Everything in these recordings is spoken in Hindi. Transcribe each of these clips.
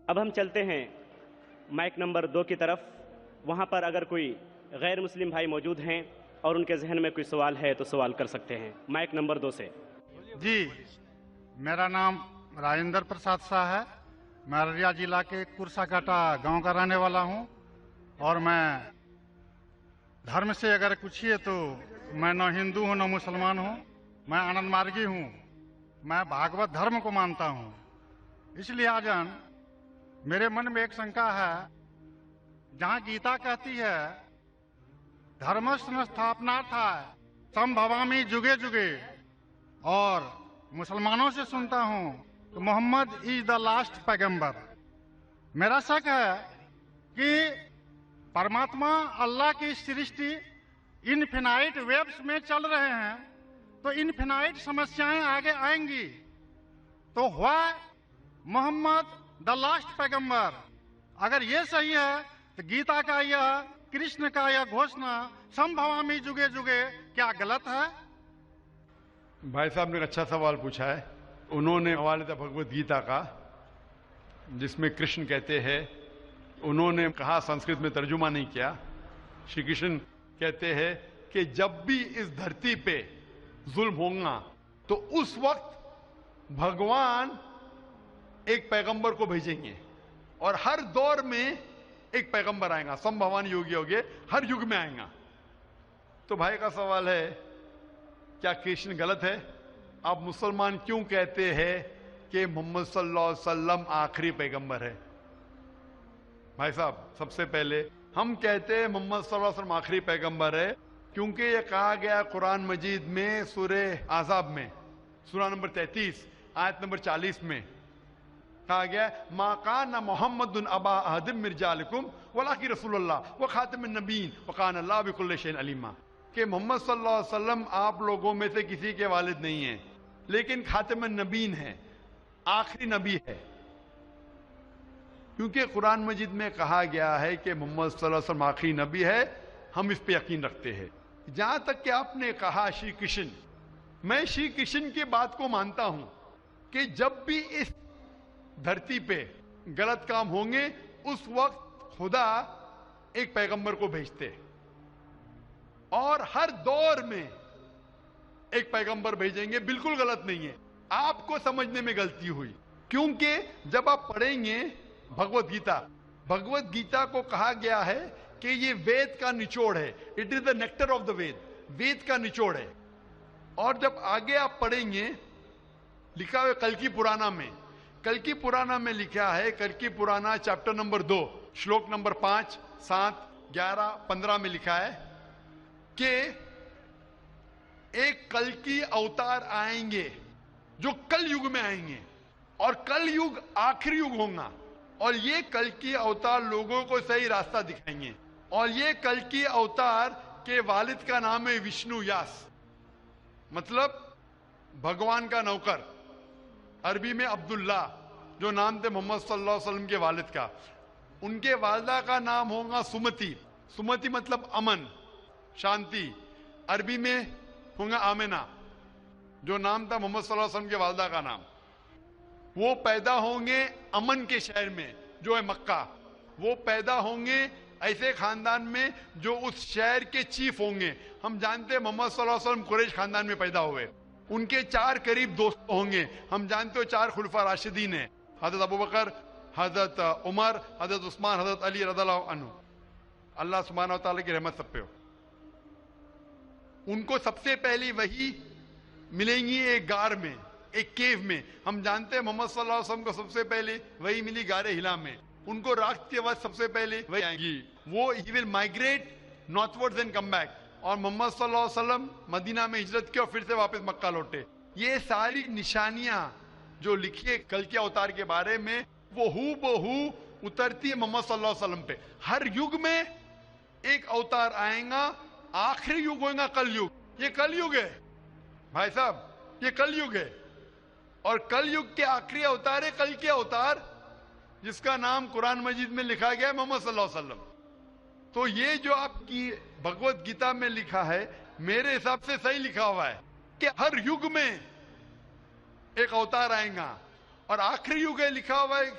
अब हम चलते हैं माइक नंबर 2 की तरफ। वहाँ पर अगर कोई गैर मुस्लिम भाई मौजूद हैं और उनके जहन में कोई सवाल है तो सवाल कर सकते हैं माइक नंबर 2 से। जी, मेरा नाम राजेंद्र प्रसाद शाह है। मैं अररिया जिला के कुरसाकाटा गांव का रहने वाला हूं और मैं धर्म से अगर पूछिए तो मैं न हिंदू हूं न मुसलमान हूं। मैं आनंद मार्गी हूं। मैं भागवत धर्म को मानता हूं। इसलिए आजन मेरे मन में एक शंका है, जहां गीता कहती है धर्म संस्थापनार्थाय संभवामि जुगे जुगे, और मुसलमानों से सुनता हूं तो मोहम्मद इज द लास्ट पैगंबर। मेरा शक है कि परमात्मा अल्लाह की सृष्टि इनफिनाइट वेव्स में चल रहे हैं, तो इनफिनाइट समस्याएं आगे आएंगी। तो हुआ मोहम्मद द लास्ट पैगंबर। अगर ये सही है तो गीता का यह, कृष्ण का यह घोषणा संभवामि जुगे जुगे क्या गलत है? भाई साहब ने एक अच्छा सवाल पूछा है। उन्होंने हवाले था भगवत गीता का, जिसमें कृष्ण कहते हैं, उन्होंने कहा संस्कृत में तर्जुमा नहीं किया। श्री कृष्ण कहते हैं कि जब भी इस धरती पे जुल्म होगा तो उस वक्त भगवान एक पैगंबर को भेजेंगे और हर दौर में एक पैगंबर आएगा। संभवान योगी होगे, हर युग में आएगा। तो भाई का सवाल है, क्या कृष्ण गलत है? आप मुसलमान क्यों कहते हैं कि मोहम्मद सल्लल्लाहु अलैहि वसल्लम आखिरी पैगंबर है? भाई साहब, सबसे पहले हम कहते हैं मोहम्मद सल्लल्लाहु अलैहि वसल्लम आखिरी पैगंबर है क्योंकि यह कहा गया कुरान मजीद में सूरे आज़ाब में, सूरा नंबर 33 आयत नंबर 40 में कहा गया, मा काना मुहम्मदुन अबा अहदिम मिन रिजालिकुम वलाकि रसूलुल्लाह व खातिमुन नबीन व काना अल्लाहु बिकुल्लि शैइन अलीमा। कि मोहम्मद सल्लल्लाहु अलैहि वसल्लम आप लोगों में से किसी के वालिद नहीं हैं, लेकिन खातिमुन नबीन है, आखिरी नबी है। क्योंकि कुरान मजीद में कहा गया है कि मोहम्मद सल्लल्लाहु अलैहि वसल्लम आखिरी नबी है, हम इस पे यकीन रखते हैं। जहां तक कि आपने कहा श्री कृष्ण, मैं श्री कृष्ण की बात को मानता हूं कि जब भी इस धरती पे गलत काम होंगे उस वक्त खुदा एक पैगंबर को भेजते और हर दौर में एक पैगंबर भेजेंगे। बिल्कुल गलत नहीं है, आपको समझने में गलती हुई। क्योंकि जब आप पढ़ेंगे भगवत गीता को कहा गया है कि ये वेद का निचोड़ है, it is the nectar of the Veda, Veda का निचोड़ है। और जब आगे आप पढ़ेंगे, लिखा हुआ कल्कि पुराना में, कल्कि पुराना में लिखा है, कल्कि पुराना चैप्टर नंबर 2 श्लोक नंबर 5, 7, 11, 15 में लिखा है कि एक कल्कि अवतार आएंगे जो कल युग में आएंगे और कल युग आखिरी युग होगा, और ये कल्कि अवतार लोगों को सही रास्ता दिखाएंगे। और ये कल्कि अवतार के वालिद का नाम है विष्णु यास, मतलब भगवान का नौकर। अरबी में अब्दुल्ला, जो नाम थे मोहम्मद सल्लल्लाहु अलैहि वसल्लम के वालिद का। उनके वालिदा का नाम होगा सुमति। सुमति मतलब अमन, शांति। अरबी में होगा आमिना, जो नाम था मोहम्मद सल्लल्लाहु अलैहि वसल्लम के वालिदा का नाम। वो पैदा होंगे अमन के शहर में जो है मक्का। वो पैदा होंगे ऐसे खानदान में जो उस शहर के चीफ होंगे। हम जानते हैं मोहम्मद सल्लल्लाहु अलैहि वसल्लम कुरैश खानदान में पैदा हुए। उनके 4 करीब दोस्त होंगे। हम जानते हो 4 खुलफा राशिदीन हैं, हजरत अबू बकर, हजरत उमर, हजरत उस्मान, हजरत अली रज़ियल्लाहु अन्हु। अल्लाह सुब्हानहू व तआला की रहमत सब पे हो। उनको सबसे पहली वही मिलेंगी एक गार में, एक केव में। हम जानते हैं मोहम्मद सल्लल्लाहु अलैहि वसल्लम को सबसे पहले वही मिली गारे हिला में। उनको रात के बाद सबसे पहले वही आएंगी। वो he will migrate northwards and come back. और मोहम्मद सल्लल्लाहु अलैहि वसल्लम मदीना में हिजरत की और फिर से वापस मक्का लौटे। ये सारी निशानियां जो लिखी है कल के अवतार के बारे में, वो हूबहू उतरती है मोहम्मद सल्लल्लाहु अलैहि वसल्लम पे। हर युग में एक अवतार आएगा, आखिरी युग होगा कल युग। ये कल युग है भाई साहब, ये कल युग है। और कल युग के आखिरी अवतार है कल के अवतार, जिसका नाम कुरान मजीद में लिखा गया है मोहम्मद सल्लल्लाहु अलैहि वसल्लम। तो ये जो आपकी भगवत गीता में लिखा है, मेरे हिसाब से सही लिखा हुआ है कि हर युग में एक अवतार आएगा। और आखिरी युग है लिखा हुआ है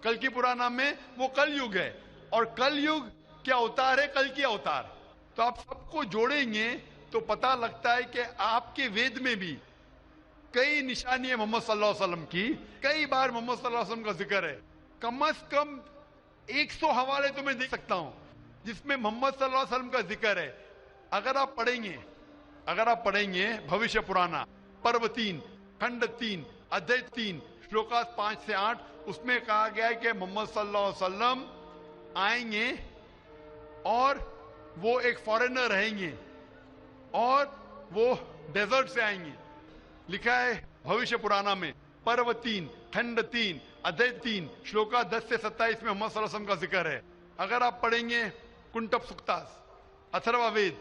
कल की पुराना में वो कल युग है, और कल युग क्या अवतार है, कल की अवतार। तो आप सबको जोड़ेंगे तो पता लगता है कि आपके वेद में भी कई निशानी है मोहम्मद सल्लल्लाहु अलैहि वसल्लम की, कई बार मोहम्मद सल्लल्लाहु अलैहि वसल्लम का जिक्र है। कम से कम 100 हवाले तो मैं दे सकता हूं जिसमें मोहम्मद सल्लल्लाहु अलैहि वसल्लम का जिक्र है। अगर आप पढ़ेंगे भविष्य पुराना पर्व 3 खंड 3 अध्याय 3 श्लोका 5 से 8, उसमें कहा गया है कि मोहम्मद सल्लल्लाहु अलैहि वसल्लम आएंगे और वो एक फॉरेनर रहेंगे और वो डेजर्ट से आएंगे। लिखा है भविष्य पुराना में पर्व 3 खंड 3 अध्याय 3 श्लोका 10 से 27 में मोहम्मद सल्लल्लाहु अलैहि वसल्लम का जिक्र है। अगर आप पढ़ेंगे कुंटप सुक्तास अथर्ववेद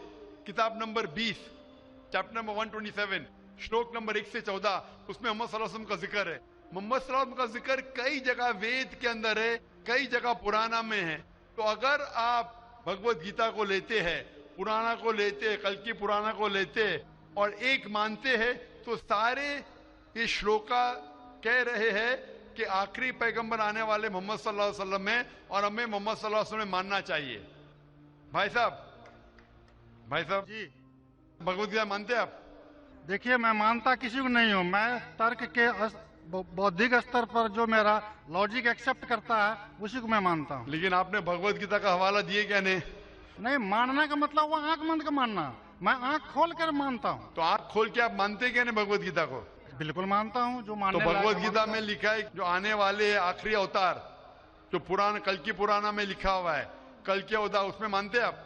किताब नंबर 20 चैप्टर नंबर 127 श्लोक नंबर 1 से 14, उसमें मोहम्मद सल्लल्लाहु अलैहि वसल्लम का जिक्र है। मोहम्मद सल्लल्लाहु अलैहि वसल्लम का जिक्र कई जगह वेद के अंदर है, कई जगह पुराना में है। तो अगर आप भगवत गीता को लेते हैं, पुराना को लेते हैं, कल की पुराना को लेते हैं और एक मानते हैं, तो सारे ये श्लोका कह रहे हैं कि आखिरी पैगंबर आने वाले मोहम्मद सल्लल्लाहु अलैहि वसल्लम है और हमें मोहम्मद सल्लल्लाहु अलैहि वसल्लम मानना चाहिए। भाई साहब जी भगवत गीता मानते हैं आप? देखिए, मैं मानता किसी को नहीं हूँ। मैं तर्क के बौद्धिक स्तर पर जो मेरा लॉजिक एक्सेप्ट करता है उसी को मैं मानता हूँ। लेकिन आपने भगवत गीता का हवाला दिए क्या? नहीं, मानना का मतलब वो आंख बंद कर मानना, मैं आंख खोल कर मानता हूँ। तो आंख खोल के आप मानते क्या नहीं भगवत गीता को? बिल्कुल मानता हूँ। जो तो मानने भगवत लायक गीता मानता में लिखा है जो आने वाले आखिरी अवतार, जो पुराण कल की पुराना में लिखा हुआ है कल के अवतार, उसमें मानते हैं आप?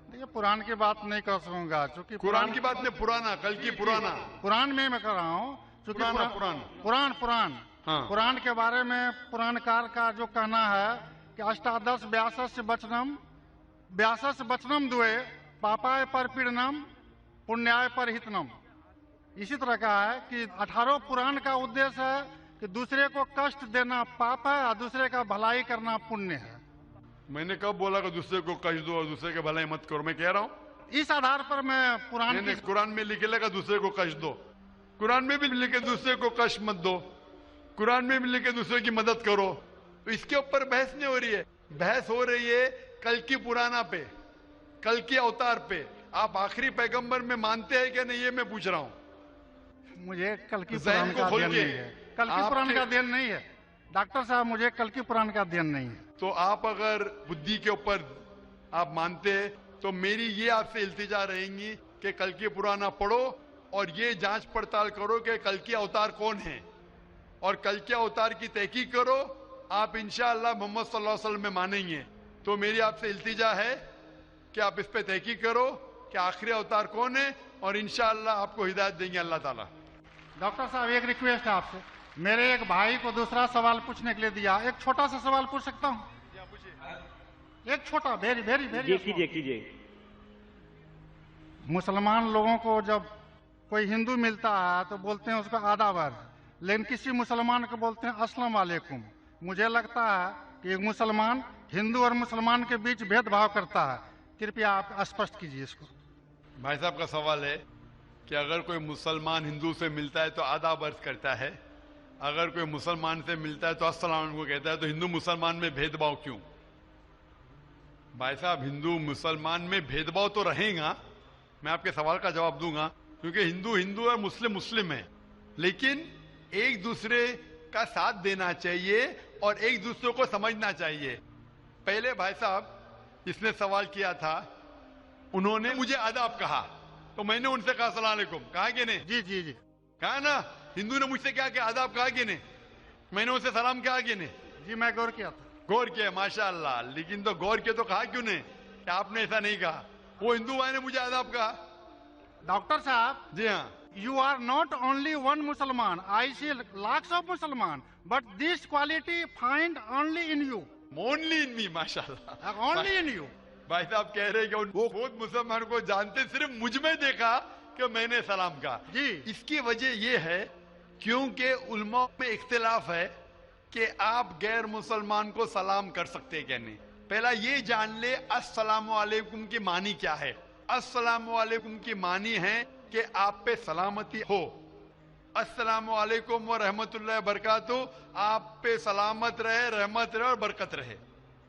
देखिए, पुराण की बात नहीं कर सकूंगा क्योंकि कुरान की बात नहीं, पुराना कल की पुराना पुराण में मैं कर रहा हूँ क्योंकि पुराण हाँ। पुराण के बारे में पुराणकार का जो कहना है कि अष्टादश व्यासस वचनम द्वे पापाय पर पीड़नम पुण्याय पर हितनम। इसी तरह का है कि 18 पुराण का उद्देश्य है कि दूसरे को कष्ट देना पाप है और दूसरे का भलाई करना पुण्य है। मैंने कब बोला कि दूसरे को कष्ट दो और दूसरे के भलाई मत करो? मैं कह रहा हूँ इस आधार पर मैं कुरान में लिखेगा दूसरे को कष्ट दो, कुरान में भी लिखे दूसरे को कष्ट मत दो, कुरान में भी लिखे दूसरे की मदद करो। तो इसके ऊपर बहस नहीं हो रही है, बहस हो रही है कल की पुराना पे, कल के अवतार पे। आप आखिरी पैगंबर में मानते हैं क्या नहीं, ये मैं पूछ रहा हूँ। मुझे कल की पुराण का अध्ययन नहीं है, कल की पुराण का अध्ययन नहीं है डॉक्टर साहब, मुझे कल की पुराण का अध्ययन नहीं है। तो आप अगर बुद्धि के ऊपर आप मानते हैं तो मेरी ये आपसे इल्तिजा रहेंगी कि कल की पुराना पढ़ो और ये जांच पड़ताल करो कि कल के अवतार कौन है और कल के अवतार की तहकीक करो। आप इंशाअल्लाह मोहम्मद सल्लल्लाहु अलैहि वसल्लम में मानेंगे। तो मेरी आपसे इल्तिजा है कि आप इस पे तहकीक करो कि आखिरी अवतार कौन है और इंशाअल्लाह आपको हिदायत देंगे अल्लाह ताला। डॉक्टर साहब, एक रिक्वेस्ट है आपसे, मेरे एक भाई को दूसरा सवाल पूछने के लिए दिया, एक छोटा सा सवाल पूछ सकता हूँ? एक छोटा, वेरी वेरी वेरी। कीजिए। मुसलमान लोगों को जब कोई हिंदू मिलता है तो बोलते हैं उसको आदाब, लेकिन किसी मुसलमान को बोलते हैं अस्सलाम वालेकुम। मुझे लगता है कि एक मुसलमान हिंदू और मुसलमान के बीच भेदभाव करता है, कृपया आप स्पष्ट कीजिए इसको। भाई साहब का सवाल है कि अगर कोई मुसलमान हिंदू से मिलता है तो आदाब अर्ज करता है, अगर कोई मुसलमान से मिलता है तो अस्सलाम वालेकुम कहता है, तो हिंदू मुसलमान में भेदभाव क्यों? भाई साहब, हिंदू मुसलमान में भेदभाव तो रहेगा, मैं आपके सवाल का जवाब दूंगा, क्योंकि हिंदू हिंदू और मुस्लिम मुस्लिम है, लेकिन एक दूसरे का साथ देना चाहिए और एक दूसरे को समझना चाहिए। पहले भाई साहब जिसने सवाल किया था उन्होंने मुझे आदाब कहा तो मैंने उनसे कहा अस्सलाम वालेकुम, कहा कि नहीं? जी जी जी, कहा ना। हिंदू ने मुझसे क्या कहा, आदाब कहा कि नहीं? मैंने उनसे सलाम कहा कि नहीं? जी मैं गौर किया था। गौर किया, माशाअल्लाह। लेकिन तो गौर किया तो कहा क्यों नहीं कि आपने ऐसा नहीं कहा? वो हिंदू भाई ने मुझे आदाब कहा। डॉक्टर साहब, जी हाँ, you are not only one Musliman. I see lakhs of Musliman, but this quality find only in you. Only in me, माशाअल्लाह। Only in you. भाई साहब कह रहे हैं कि वो खुद मुसलमान को जानते, सिर्फ मुझ में देखा कि मैंने सलाम कहा। जी, इसकी वजह ये है क्योंकि उलमा में इख्तिलाफ है कि आप गैर मुसलमान को सलाम कर सकते हैं क्या नहीं। पहला ये जान ले अस्सलामु अलैकुम की मानी क्या है। अस्सलामु अलैकुम की मानी है कि आप पे सलामती हो। अस्सलामु अलैकुम व रहमतुल्लाहि व बरकातुहू, आप पे सलामत रहे, रहमत रहे और बरकत रहे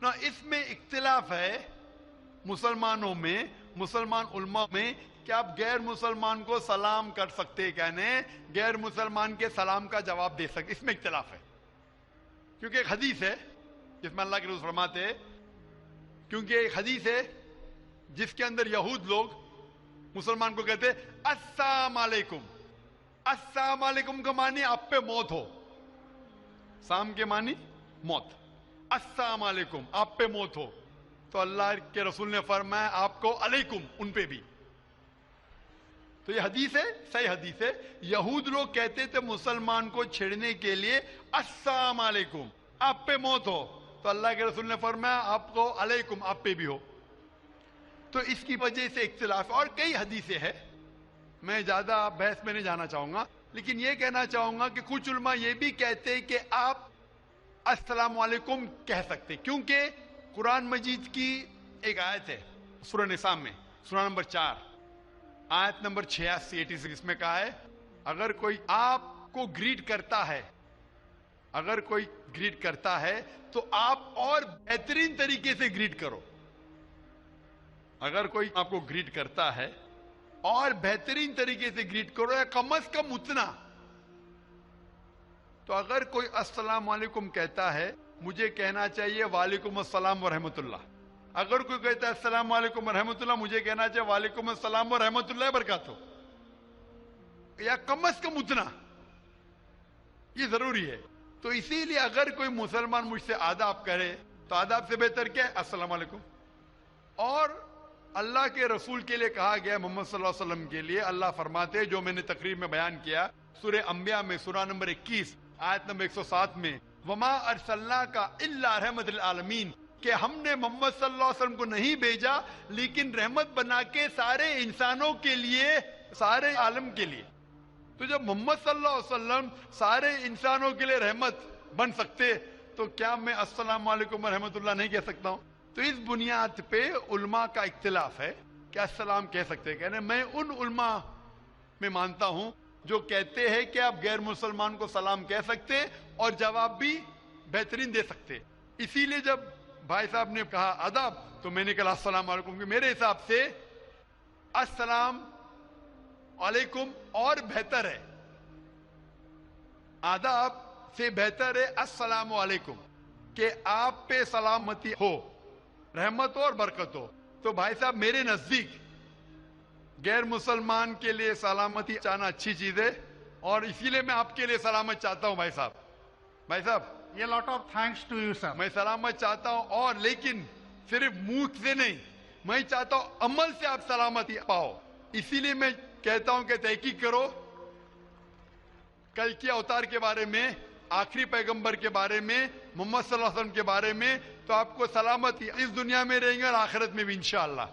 ना। इसमें इख्तिलाफ है मुसलमानों में, मुसलमान उलमा में, कि आप गैर मुसलमान को सलाम कर सकते, कहने गैर मुसलमान के सलाम का जवाब दे सकते, इसमें इख्तिलाफ है। क्योंकि एक हदीस है जिसमें अल्लाह के रसूल फरमाते हैं, क्योंकि एक हदीस है जिसके अंदर यहूद लोग मुसलमान को कहते अस्सलाम वालेकुम। अस्सलाम वालेकुम का मानी आप पे मौत हो, साम के मानी मौत, अस्सलाम वालेकुम आप पे मौत हो। तो अल्लाह के रसूल ने फरमाया आपको अलैकुम उन पे भी। तो ये हदीस है, सही हदीस है। यहूद लोग कहते थे मुसलमान को छेड़ने के लिए अस्सलाम वालेकुम आप पे मौत हो, तो अल्लाह के रसूल ने फरमाया आपको अलैकुम आप पे भी हो। तो इसकी वजह से इख्तिलाफ, और कई हदीसें हैं, मैं ज्यादा बहस में नहीं जाना चाहूंगा, लेकिन यह कहना चाहूंगा कि कुछ उलमा ये भी कहते हैं कि आप अस्सलाम वालेकुम कह सकते, क्योंकि कुरान मजीद की एक आयत है सूरह निसा में, सूरह नंबर 4 आयत नंबर 86 इसमें कहा है, अगर कोई आपको ग्रीट करता है, अगर कोई ग्रीट करता है तो आप और बेहतरीन तरीके से ग्रीट करो। अगर कोई आपको ग्रीट करता है और बेहतरीन तरीके से ग्रीट करो, या कम से कम उतना। तो अगर कोई अस्सलाम वालेकुम कहता है, मुझे कहना चाहिए वालेकुम अस्सलाम व रहमतुल्लाह। अगर कोई कहता है अस्सलाम वालेकुम व रहमतुल्लाह, मुझे कहना चाहिए वालेकुम अस्सलाम व रहमतुल्लाह बरकातहू, या कम से कम उतना, ये जरूरी है। तो इसीलिए अगर कोई मुसलमान मुझसे आदाब करे तो आदाब से बेहतर क्या है, अस्सलाम वालेकुम। और अल्लाह के रसूल के लिए कहा गया, मोहम्मद सल्लल्लाहु अलैहि वसल्लम के लिए अल्लाह फरमाते हैं, जो मैंने तकरीर में बयान किया सूरह अंबिया में, सूरह नंबर 21 आयत नंबर 107 में, वमा अरसलना का इल्ला रहमतुल आलमीन, कि हमने मोहम्मद सल्लल्लाहु अलैहि वसल्लम को नहीं भेजा लेकिन रहमत बना के सारे इंसानों के लिए, सारे आलम के लिए। तो जब मोहम्मद सल्लल्लाहु अलैहि वसल्लम सारे इंसानों के लिए रहमत बन सकते, तो क्या मैं अस्सलाम वालेकुम रहमतुल्लाह नहीं कह सकता हूं? तो इस बुनियाद पे उलमा का इख्तिलाफ है कि अस्सलाम कह सकते हैं। कहने मैं उन उलमा में मानता हूं जो कहते हैं कि आप गैर मुसलमान को सलाम कह सकते और जवाब भी बेहतरीन दे सकते। इसीलिए जब भाई साहब ने कहा अदब, तो मैंने कहा अस्सलाम वालेकुम, कि मेरे हिसाब से अस्सलाम वालेकुम और बेहतर है, आदाब से बेहतर है अस्सलाम वालेकुम, कि आप पे सलामती हो, रहमत हो और बरकत हो। तो भाई साहब मेरे नजदीक गैर मुसलमान के लिए सलामती चाहना अच्छी चीज है, और इसीलिए मैं आपके लिए सलामत चाहता हूं भाई साहब। भाई साहब ये lot of thanks to you sir. मैं सलामत चाहता हूं, और लेकिन सिर्फ मुंह से नहीं, मैं चाहता हूं अमल से आप सलामती पाओ। इसीलिए मैं कहता हूं कि तहकीक करो कल के अवतार के बारे में, आखिरी पैगंबर के बारे में, मोहम्मद सल्लल्लाहु अलैहि वसल्लम के बारे में, तो आपको सलामती इस दुनिया में रहेंगे और आखिरत में भी इंशाअल्लाह।